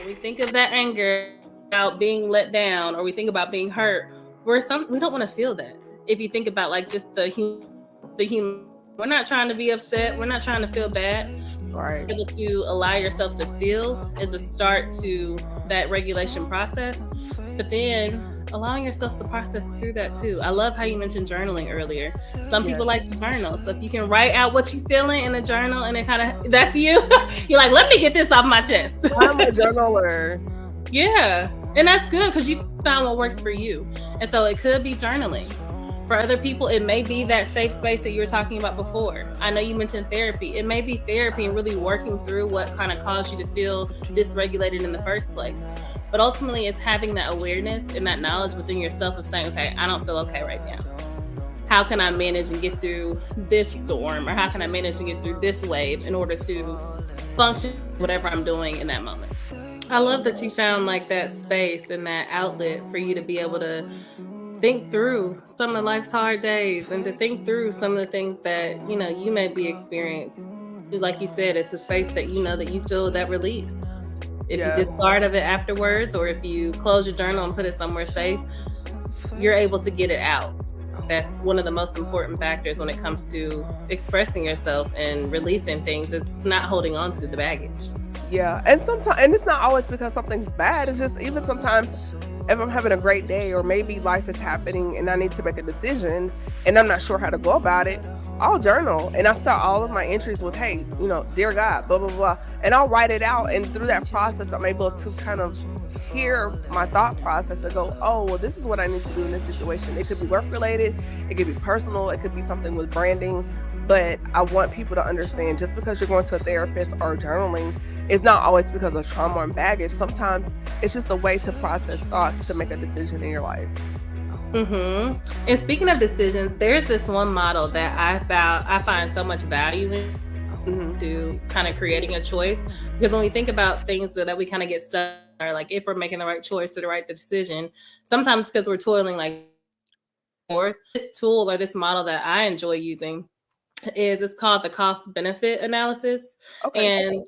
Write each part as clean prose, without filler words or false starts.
we think of that anger about being let down, or we think about being hurt, we don't want to feel that. If you think about like just the human, we're not trying to be upset. We're not trying to feel bad. Right. Able to allow yourself to feel is a start to that regulation process. But then allowing yourself to process through that too. I love how you mentioned journaling earlier. Some people like to journal. So if you can write out what you're feeling in a journal, and it kind of, that's you. You're like, let me get this off my chest. I'm a journaler. Yeah. And that's good because you found what works for you. And so it could be journaling. For other people, it may be that safe space that you were talking about before. I know you mentioned therapy. It may be therapy and really working through what kind of caused you to feel dysregulated in the first place. But ultimately, it's having that awareness and that knowledge within yourself of saying, okay, I don't feel okay right now. How can I manage and get through this storm? Or how can I manage to get through this wave in order to function whatever I'm doing in that moment? I love that you found like that space and that outlet for you to be able to think through some of life's hard days and to think through some of the things that, you may be experiencing. Like you said, it's a space that that you feel that release. If you discard of it afterwards, or if you close your journal and put it somewhere safe, you're able to get it out. That's one of the most important factors when it comes to expressing yourself and releasing things. It's not holding on to the baggage. Yeah, and it's not always because something's bad. It's just even sometimes if I'm having a great day, or maybe life is happening and I need to make a decision and I'm not sure how to go about it, I'll journal and I'll start all of my entries with, hey, dear God, blah, blah, blah. And I'll write it out. And through that process, I'm able to kind of hear my thought process and go, oh, well, this is what I need to do in this situation. It could be work related. It could be personal. It could be something with branding. But I want people to understand, just because you're going to a therapist or journaling, it's not always because of trauma and baggage. Sometimes it's just a way to process thoughts to make a decision in your life. Mm-hmm. And speaking of decisions, there's this one model that I find so much value in to kind of creating a choice. Because when we think about things that we kind of get stuck, or like if we're making the right choice or the right decision, sometimes because we're toiling like, or this tool or this model that I enjoy using it's called the cost benefit analysis. Okay. And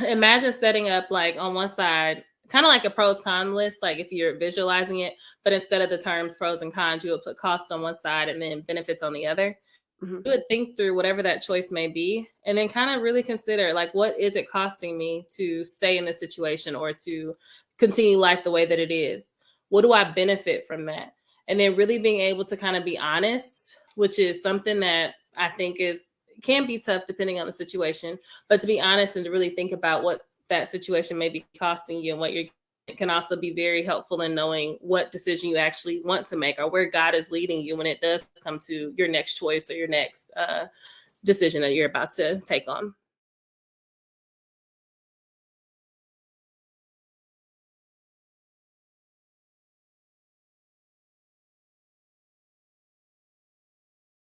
imagine setting up like on one side, kind of like a pros con list, like if you're visualizing it, but instead of the terms pros and cons, you would put costs on one side and then benefits on the other. You would think through whatever that choice may be, and then kind of really consider like, what is it costing me to stay in this situation or to continue life the way that it is? What do I benefit from that? And then really being able to kind of be honest, which is something that I think can be tough depending on the situation, but to be honest and to really think about what that situation may be costing you and what it can also be very helpful in knowing what decision you actually want to make or where God is leading you when it does come to your next choice or your next decision that you're about to take on.